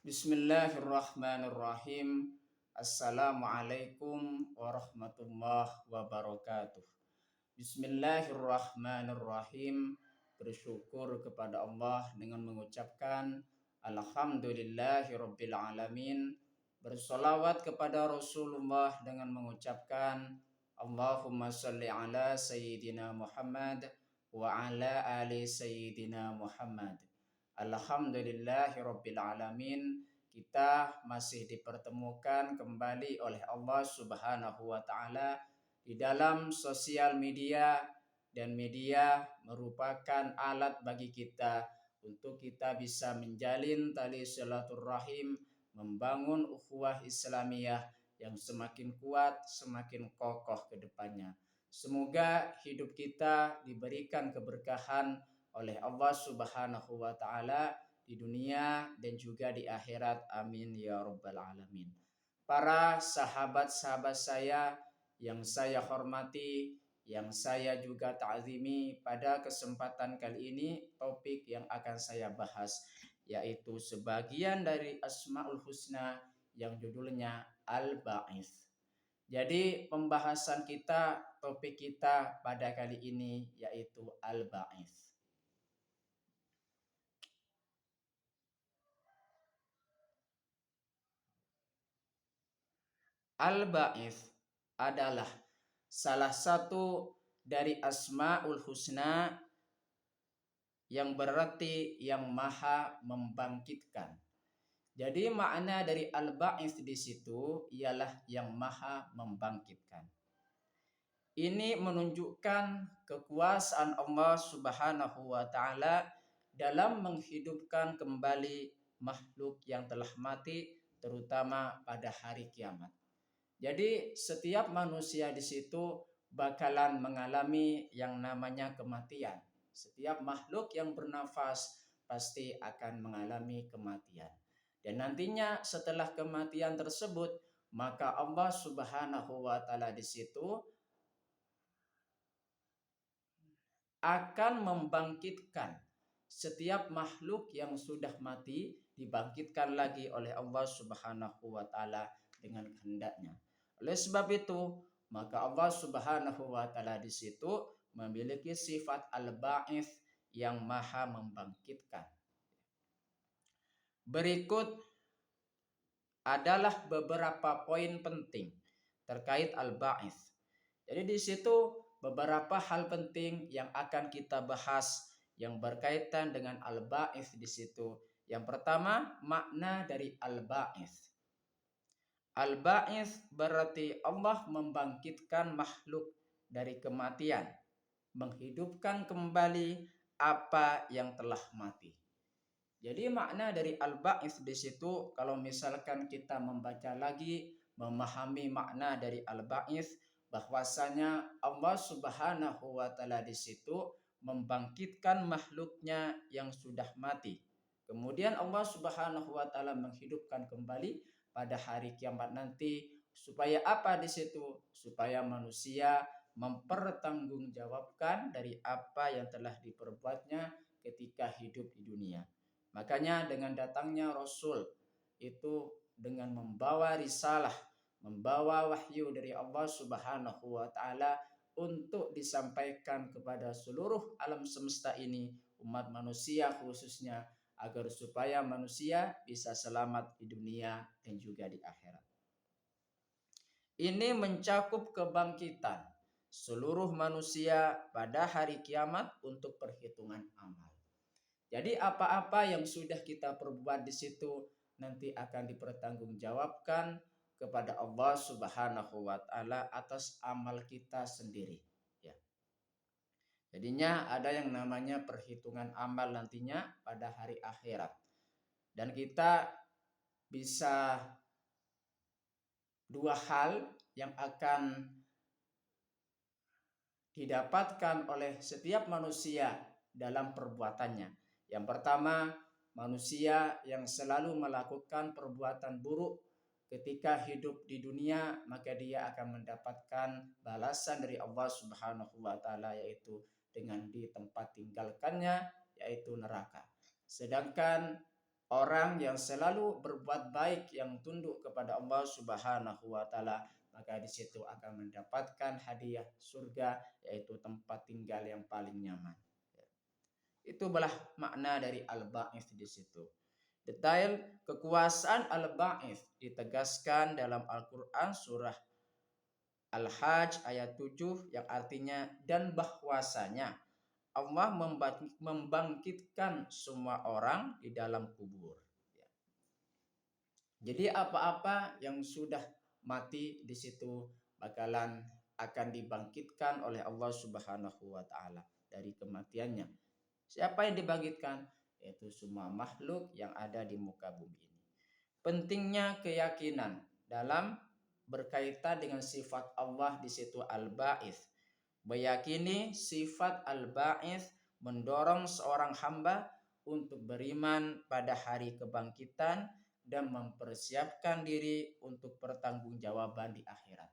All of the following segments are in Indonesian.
Bismillahirrahmanirrahim. Assalamualaikum warahmatullahi wabarakatuh. Bismillahirrahmanirrahim. Bersyukur kepada Allah dengan mengucapkan Alhamdulillahirabbil alamin. Bersolawat kepada Rasulullah dengan mengucapkan Allahumma salli ala Sayyidina Muhammad wa ala ali Sayyidina Muhammad. Alhamdulillahirabbil alamin. Kita masih dipertemukan kembali oleh Allah Subhanahu wa taala di dalam sosial media, dan media merupakan alat bagi kita untuk kita bisa menjalin tali silaturahim, membangun ukhuwah Islamiyah yang semakin kuat, semakin kokoh ke depannya. Semoga hidup kita diberikan keberkahan oleh Allah Subhanahu wa taala di dunia dan juga di akhirat. Amin ya rabbal alamin. Para sahabat-sahabat saya yang saya hormati, yang saya juga ta'zimi, pada kesempatan kali ini topik yang akan saya bahas yaitu sebagian dari Asmaul Husna yang judulnya Al-Ba'its. Jadi pembahasan kita, topik kita pada kali ini yaitu Al-Ba'its. Al-Ba'its adalah salah satu dari Asmaul Husna yang berarti yang maha membangkitkan. Jadi makna dari Al-Ba'its di situ ialah yang maha membangkitkan. Ini menunjukkan kekuasaan Allah Subhanahu wa taala dalam menghidupkan kembali makhluk yang telah mati, terutama pada hari kiamat. Jadi setiap manusia di situ bakalan mengalami yang namanya kematian. Setiap makhluk yang bernafas pasti akan mengalami kematian. Dan nantinya setelah kematian tersebut, maka Allah Subhanahu wa taala di situ akan membangkitkan setiap makhluk yang sudah mati, dibangkitkan lagi oleh Allah Subhanahu wa taala dengan kehendaknya. Oleh sebab itu, maka Allah Subhanahu wa taala di situ memiliki sifat Al-Ba'its yang maha membangkitkan. Berikut adalah beberapa poin penting terkait Al-Ba'its. Jadi di situ beberapa hal penting yang akan kita bahas yang berkaitan dengan Al-Ba'its di situ. Yang pertama, makna dari Al-Ba'its. Al-Ba'its berarti Allah membangkitkan makhluk dari kematian, menghidupkan kembali apa yang telah mati. Jadi makna dari Al-Ba'its di situ, kalau misalkan kita membaca lagi, memahami makna dari Al-Ba'its, bahwasanya Allah Subhanahu wa taala di situ membangkitkan makhluknya yang sudah mati. Kemudian Allah Subhanahu wa taala menghidupkan kembali pada hari kiamat nanti, supaya apa di situ? Supaya manusia mempertanggungjawabkan dari apa yang telah diperbuatnya ketika hidup di dunia. Makanya dengan datangnya Rasul itu dengan membawa risalah, membawa wahyu dari Allah Subhanahu wa taala untuk disampaikan kepada seluruh alam semesta ini, umat manusia khususnya, agar supaya manusia bisa selamat di dunia dan juga di akhirat. Ini mencakup kebangkitan seluruh manusia pada hari kiamat untuk perhitungan amal. Jadi apa-apa yang sudah kita perbuat di situ nanti akan dipertanggungjawabkan kepada Allah Subhanahu wa taala atas amal kita sendiri. Jadinya ada yang namanya perhitungan amal nantinya pada hari akhirat. Dan kita bisa dua hal yang akan didapatkan oleh setiap manusia dalam perbuatannya. Yang pertama, manusia yang selalu melakukan perbuatan buruk ketika hidup di dunia, maka dia akan mendapatkan balasan dari Allah Subhanahu wa taala, yaitu dengan di tempat tinggalkannya, yaitu neraka. Sedangkan orang yang selalu berbuat baik yang tunduk kepada Allah Subhanahu wa taala, maka di situ akan mendapatkan hadiah surga, yaitu tempat tinggal yang paling nyaman. Itu adalah makna dari al-ba'its di situ. Detail kekuasaan al-ba'its ditegaskan dalam Al-Qur'an surah Al-Hajj ayat 7 yang artinya dan bahwasanya Allah membangkitkan semua orang di dalam kubur. Jadi apa-apa yang sudah mati di situ bakalan akan dibangkitkan oleh Allah Subhanahu wa taala dari kematiannya. Siapa yang dibangkitkan? Yaitu semua makhluk yang ada di muka bumi ini. Pentingnya keyakinan dalam berkaitan dengan sifat Allah di situ al-ba'its. Meyakini sifat al-ba'its mendorong seorang hamba untuk beriman pada hari kebangkitan dan mempersiapkan diri untuk pertanggungjawaban di akhirat.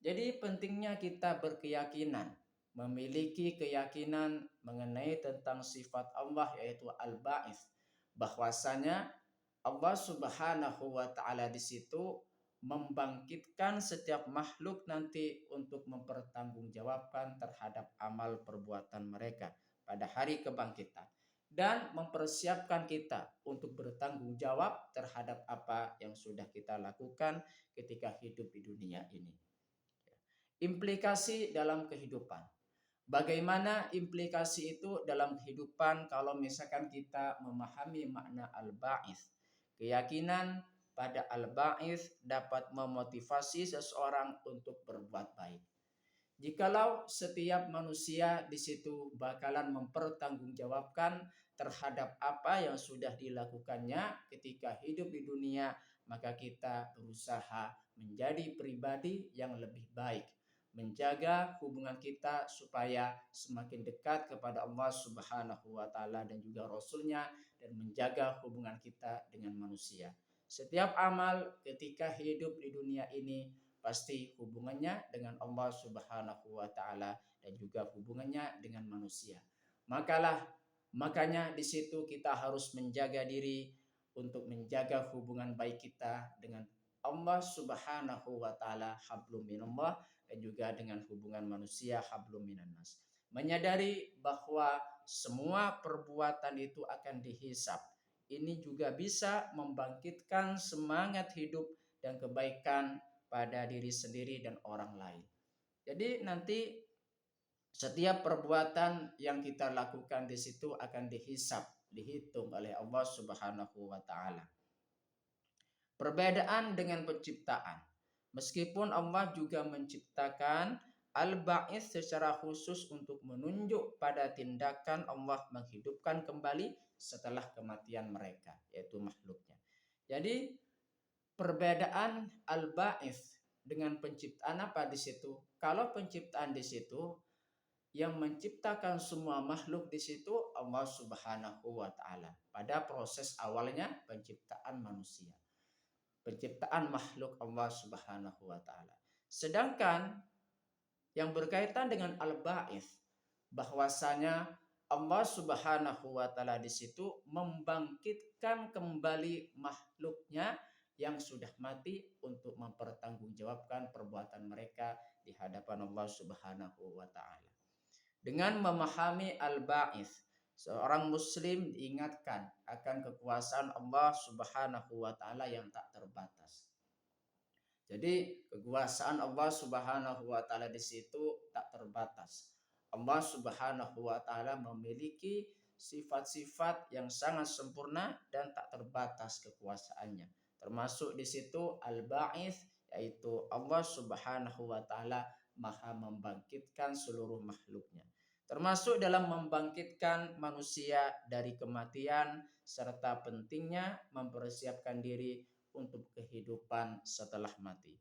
Jadi pentingnya kita berkeyakinan, memiliki keyakinan mengenai tentang sifat Allah yaitu al-ba'its, bahwasanya Allah Subhanahu wa taala di situ membangkitkan setiap makhluk nanti untuk mempertanggungjawabkan terhadap amal perbuatan mereka pada hari kebangkitan dan mempersiapkan kita untuk bertanggung jawab terhadap apa yang sudah kita lakukan ketika hidup di dunia ini. Implikasi dalam kehidupan. Bagaimana implikasi itu dalam kehidupan kalau misalkan kita memahami makna al-ba'its? Keyakinan pada al-ba'its dapat memotivasi seseorang untuk berbuat baik. Jikalau setiap manusia di situ bakalan mempertanggungjawabkan terhadap apa yang sudah dilakukannya ketika hidup di dunia, maka kita berusaha menjadi pribadi yang lebih baik, menjaga hubungan kita supaya semakin dekat kepada Allah Subhanahu wa taala dan juga Rasulnya, dan menjaga hubungan kita dengan manusia. Setiap amal ketika hidup di dunia ini pasti hubungannya dengan Allah Subhanahu wa taala dan juga hubungannya dengan manusia. Makanya di situ kita harus menjaga diri untuk menjaga hubungan baik kita dengan Allah Subhanahu wa taala, hablum minallah, dan juga dengan hubungan manusia, hablum minannas. Menyadari bahwa semua perbuatan itu akan dihisab. Ini juga bisa membangkitkan semangat hidup dan kebaikan pada diri sendiri dan orang lain. Jadi nanti setiap perbuatan yang kita lakukan di situ akan dihisab, dihitung oleh Allah Subhanahu wa taala. Perbedaan dengan penciptaan. Meskipun Allah juga menciptakan al-ba'its secara khusus untuk menunjuk pada tindakan Allah menghidupkan kembali setelah kematian mereka, yaitu makhluknya. Jadi perbedaan al-ba'its dengan penciptaan apa di situ? Kalau penciptaan di situ yang menciptakan semua makhluk di situ Allah Subhanahu wa taala pada proses awalnya penciptaan manusia. Penciptaan makhluk Allah Subhanahu wa taala. Sedangkan yang berkaitan dengan al-ba'its bahwasanya Allah Subhanahu wa taala di situ membangkitkan kembali makhluknya yang sudah mati untuk mempertanggungjawabkan perbuatan mereka di hadapan Allah Subhanahu wa taala. Dengan memahami al-ba'its, seorang muslim diingatkan akan kekuasaan Allah Subhanahu wa taala yang tak terbatas. Jadi kekuasaan Allah Subhanahu wa taala di situ tak terbatas. Allah Subhanahu wa taala memiliki sifat-sifat yang sangat sempurna dan tak terbatas kekuasaannya. Termasuk di situ al-ba'its, yaitu Allah Subhanahu wa taala maha membangkitkan seluruh makhluknya. Termasuk dalam membangkitkan manusia dari kematian serta pentingnya mempersiapkan diri untuk kehidupan setelah mati.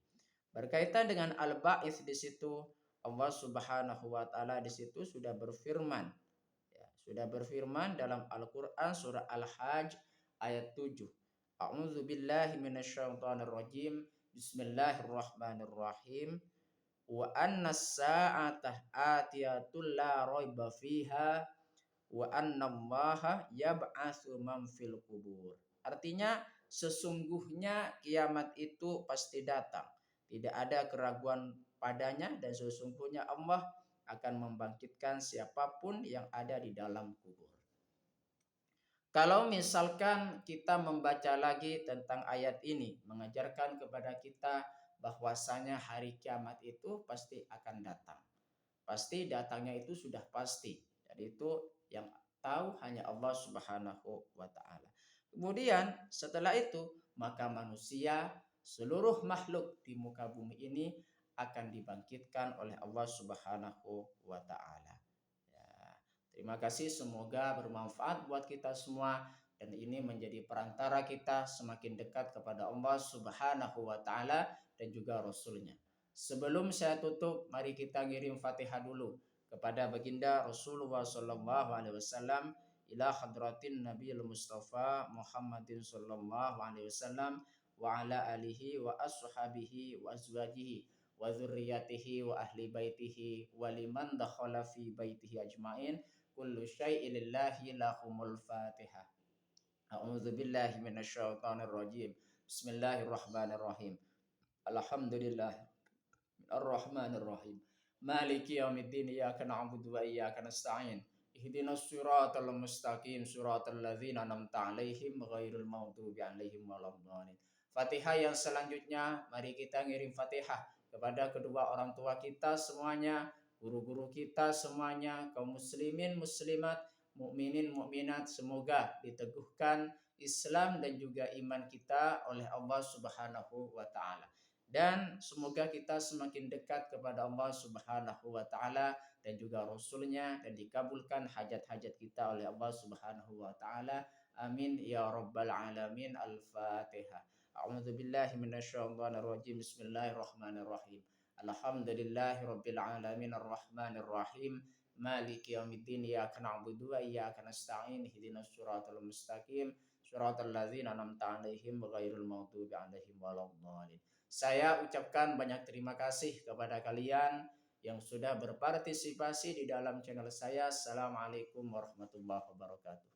Berkaitan dengan al-ba'its di situ Allah Subhanahu wa taala di situ sudah berfirman, ya, sudah berfirman dalam Al-Qur'an surah Al-Hajj ayat 7. A'udzu billahi minasyaitonir rajim. Bismillahirrahmanirrahim. Wa annas sa'ata atiyatul la raiba fiha wa annallaha yab'atsu man fil qubur. Artinya sesungguhnya kiamat itu pasti datang. Tidak ada keraguan padanya dan sesungguhnya Allah akan membangkitkan siapapun yang ada di dalam kubur. Kalau misalkan kita membaca lagi tentang ayat ini, mengajarkan kepada kita bahwasanya hari kiamat itu pasti akan datang. Pasti datangnya itu sudah pasti. Jadi itu yang tahu hanya Allah Subhanahu wa taala. Kemudian setelah itu, maka manusia, seluruh makhluk di muka bumi ini akan dibangkitkan oleh Allah Subhanahu wa taala. Terima kasih, semoga bermanfaat buat kita semua dan ini menjadi perantara kita semakin dekat kepada Allah Subhanahu wa taala dan juga Rasulnya. Sebelum saya tutup, mari kita ngirim Fatihah dulu kepada baginda Rasulullah sallallahu alaihi wasallam, ila hadratin Nabiyil Mustafa Muhammadin sallallahu alaihi wasallam wa ala alihi wa ashabihi wa azwajihi wa dzurriyyatihi wa ahli baitihi wa liman dakhala fi baitihi ajmain. Kullu syai'in lillahi lahumul fatihah. A'udzu billahi minasyaitonir rajim. Bismillahirrahmanirrahim. Alhamdulillah arrahmanir rahim. Maliki yaumiddin, iyyaka na'budu wa iyyaka nasta'in. Ihdinas siratal mustaqim, siratal ladzina an'amta 'alaihim ghairil maghdubi 'alaihim waladdallin. Fatihah yang selanjutnya, mari kita ngirim Fatihah kepada kedua orang tua kita semuanya, guru-guru kita semuanya, kaum muslimin muslimat, mukminin mukminat, semoga diteguhkan Islam dan juga iman kita oleh Allah Subhanahu wa taala. Dan semoga kita semakin dekat kepada Allah Subhanahu wa taala dan juga Rasulnya, dan dikabulkan hajat-hajat kita oleh Allah Subhanahu wa taala. Amin ya rabbal alamin. Al-Fatihah. A'udzu billahi minasyaitonir rajim. Bismillahirrahmanirrahim. Alhamdulillahirabbil alamin arrahmanir rahim. Maliki yaumiddin, iyyaka na'budu wa iyyaka nasta'in. Ihdinas siratal mustaqim, siratal ladzina an'amta 'alaihim ghairil maghdubi 'alaihim waladdallin. Saya ucapkan banyak terima kasih kepada kalian yang sudah berpartisipasi di dalam channel saya. Assalamualaikum warahmatullahi wabarakatuh.